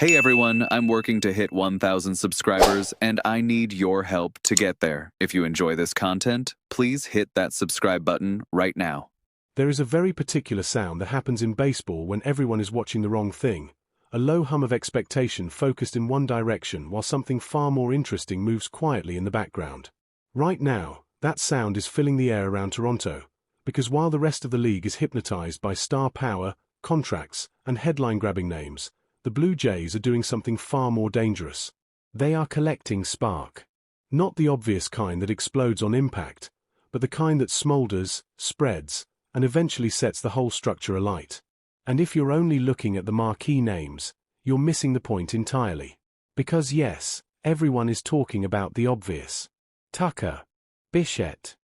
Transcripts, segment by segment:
Hey everyone, I'm working to hit 1,000 subscribers and I need your help to get there. If you enjoy this content, please hit that subscribe button right now. There is a very particular sound that happens in baseball when everyone is watching the wrong thing, a low hum of expectation focused in one direction while something far more interesting moves quietly in the background. Right now, that sound is filling the air around Toronto, because while the rest of the league is hypnotized by star power, contracts, and headline-grabbing names, the Blue Jays are doing something far more dangerous. They are collecting spark. Not the obvious kind that explodes on impact, but the kind that smolders, spreads, and eventually sets the whole structure alight. And if you're only looking at the marquee names, you're missing the point entirely. Because yes, everyone is talking about the obvious. Tucker, Bichette,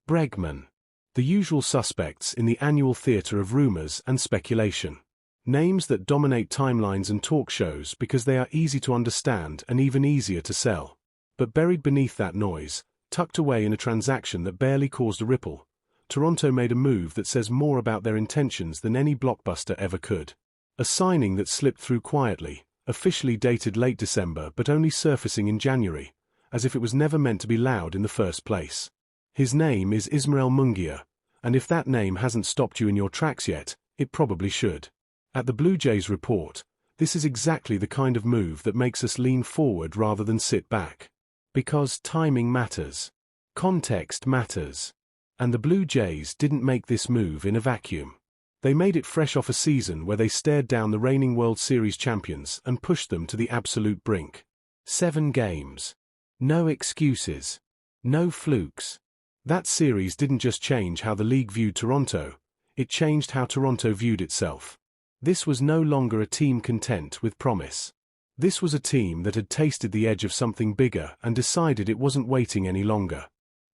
Bregman, the usual suspects in the annual theater of rumors and speculation. Names that dominate timelines and talk shows because they are easy to understand and even easier to sell. But buried beneath that noise, tucked away in a transaction that barely caused a ripple, Toronto made a move that says more about their intentions than any blockbuster ever could. A signing that slipped through quietly, officially dated late December but only surfacing in January, as if it was never meant to be loud in the first place. His name is Ismael Munguia, and if that name hasn't stopped you in your tracks yet, it probably should. At the Blue Jays report, this is exactly the kind of move that makes us lean forward rather than sit back. Because timing matters. Context matters. And the Blue Jays didn't make this move in a vacuum. They made it fresh off a season where they stared down the reigning World Series champions and pushed them to the absolute brink. 7 games. No excuses. No flukes. That series didn't just change how the league viewed Toronto, it changed how Toronto viewed itself. This was no longer a team content with promise. This was a team that had tasted the edge of something bigger and decided it wasn't waiting any longer.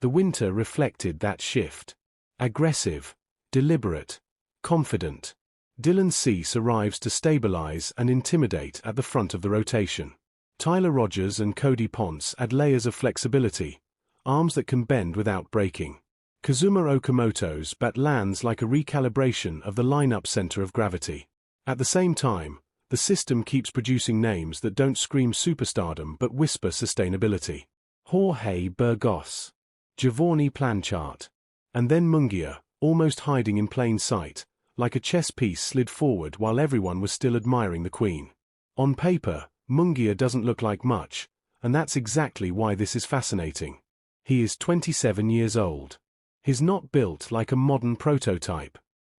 The winter reflected that shift. Aggressive, deliberate, confident. Dylan Cease arrives to stabilize and intimidate at the front of the rotation. Tyler Rogers and Cody Ponce add layers of flexibility, arms that can bend without breaking. Kazuma Okamoto's bat lands like a recalibration of the lineup center of gravity. At the same time, the system keeps producing names that don't scream superstardom but whisper sustainability. Jorge Burgos, Giovanni Planchart, and then Munguia, almost hiding in plain sight, like a chess piece slid forward while everyone was still admiring the queen. On paper, Munguia doesn't look like much, and that's exactly why this is fascinating. He is 27 years old. He's not built like a modern prototype.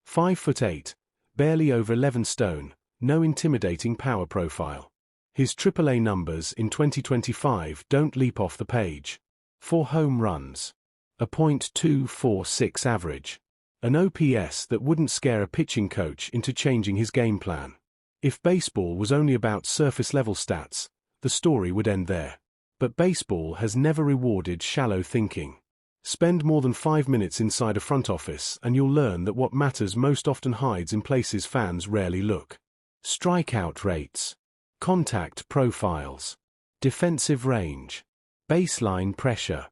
5'8", barely over 11 stone, no intimidating power profile. His AAA numbers in 2025 don't leap off the page. 4 home runs. A .246 average. An OPS that wouldn't scare a pitching coach into changing his game plan. If baseball was only about surface-level stats, the story would end there. But baseball has never rewarded shallow thinking. Spend more than 5 minutes inside a front office and you'll learn that what matters most often hides in places fans rarely look. Strikeout rates. Contact profiles. Defensive range. Baseline pressure.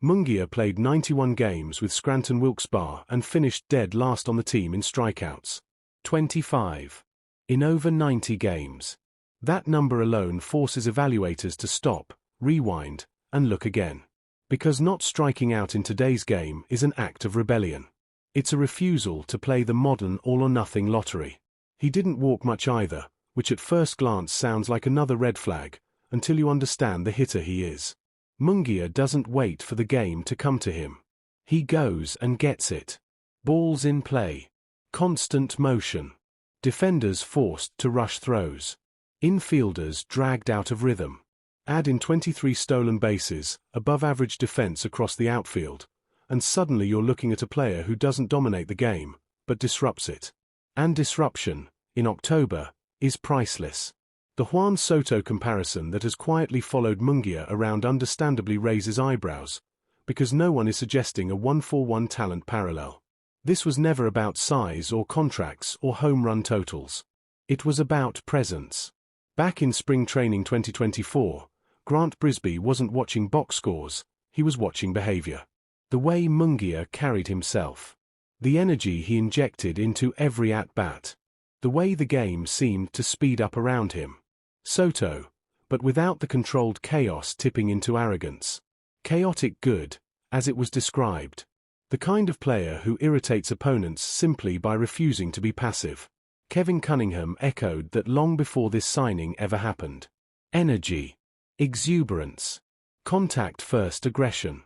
Munguia played 91 games with Scranton Wilkes-Barre and finished dead last on the team in strikeouts. 25. In over 90 games. That number alone forces evaluators to stop, rewind, and look again. Because not striking out in today's game is an act of rebellion. It's a refusal to play the modern all-or-nothing lottery. He didn't walk much either, which at first glance sounds like another red flag, until you understand the hitter he is. Munguia doesn't wait for the game to come to him. He goes and gets it. Balls in play. Constant motion. Defenders forced to rush throws. Infielders dragged out of rhythm. Add in 23 stolen bases, above-average defense across the outfield, and suddenly you're looking at a player who doesn't dominate the game, but disrupts it. And disruption, in October, is priceless. The Juan Soto comparison that has quietly followed Munguia around understandably raises eyebrows, because no one is suggesting a 1-for-1 talent parallel. This was never about size or contracts or home run totals. It was about presence. Back in spring training 2024, Grant Brisbee wasn't watching box scores, he was watching behavior. The way Munguia carried himself. The energy he injected into every at-bat. The way the game seemed to speed up around him. Soto, but without the controlled chaos tipping into arrogance. Chaotic good, as it was described. The kind of player who irritates opponents simply by refusing to be passive. Kevin Cunningham echoed that long before this signing ever happened. Energy. Exuberance. Contact-first aggression.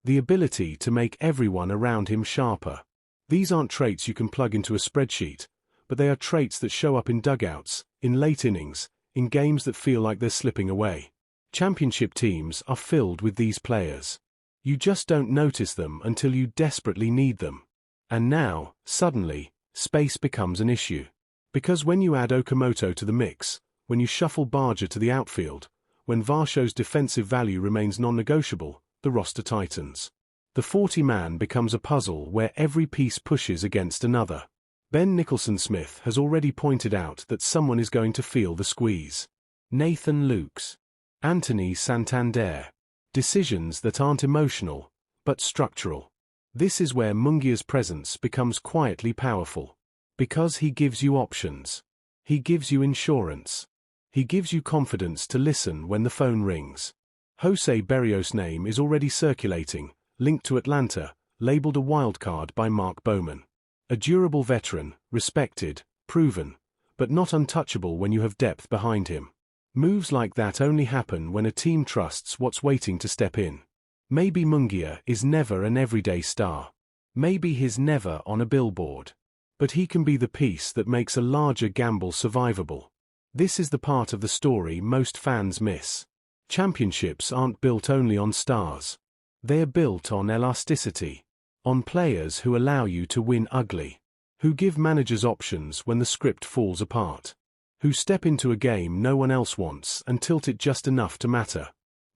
The ability to make everyone around him sharper. These aren't traits you can plug into a spreadsheet, but they are traits that show up in dugouts, in late innings, in games that feel like they're slipping away. Championship teams are filled with these players. You just don't notice them until you desperately need them. And now, suddenly, space becomes an issue. Because when you add Okamoto to the mix, when you shuffle Barger to the outfield, when Varsho's defensive value remains non-negotiable, the roster tightens. The 40-man becomes a puzzle where every piece pushes against another. Ben Nicholson-Smith has already pointed out that someone is going to feel the squeeze. Nathan Lukes. Anthony Santander. Decisions that aren't emotional, but structural. This is where Mungia's presence becomes quietly powerful. Because he gives you options. He gives you insurance. He gives you confidence to listen when the phone rings. Jose Berrios' name is already circulating, linked to Atlanta, labeled a wildcard by Mark Bowman. A durable veteran, respected, proven, but not untouchable when you have depth behind him. Moves like that only happen when a team trusts what's waiting to step in. Maybe Mungia is never an everyday star. Maybe he's never on a billboard. But he can be the piece that makes a larger gamble survivable. This is the part of the story most fans miss. Championships aren't built only on stars. They're built on elasticity. On players who allow you to win ugly. Who give managers options when the script falls apart. Who step into a game no one else wants and tilt it just enough to matter.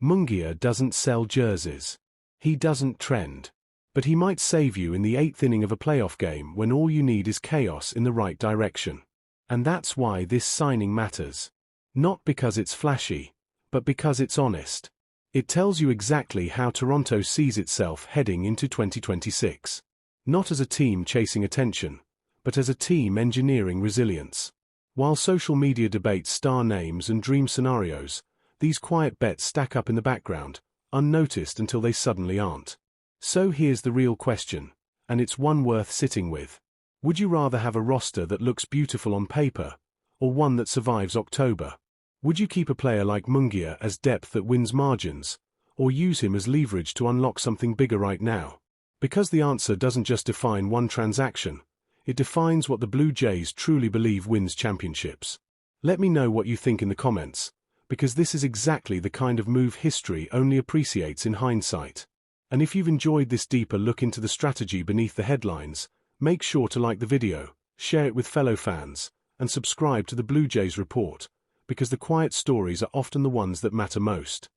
Mungia doesn't sell jerseys. He doesn't trend. But he might save you in the 8th inning of a playoff game when all you need is chaos in the right direction. And that's why this signing matters. Not because it's flashy, but because it's honest. It tells you exactly how Toronto sees itself heading into 2026. Not as a team chasing attention, but as a team engineering resilience. While social media debates star names and dream scenarios, these quiet bets stack up in the background, unnoticed until they suddenly aren't. So here's the real question, and it's one worth sitting with. Would you rather have a roster that looks beautiful on paper, or one that survives October? Would you keep a player like Mungia as depth that wins margins, or use him as leverage to unlock something bigger right now? Because the answer doesn't just define one transaction, it defines what the Blue Jays truly believe wins championships. Let me know what you think in the comments, because this is exactly the kind of move history only appreciates in hindsight. And if you've enjoyed this deeper look into the strategy beneath the headlines, make sure to like the video, share it with fellow fans, and subscribe to the Blue Jays Report, because the quiet stories are often the ones that matter most.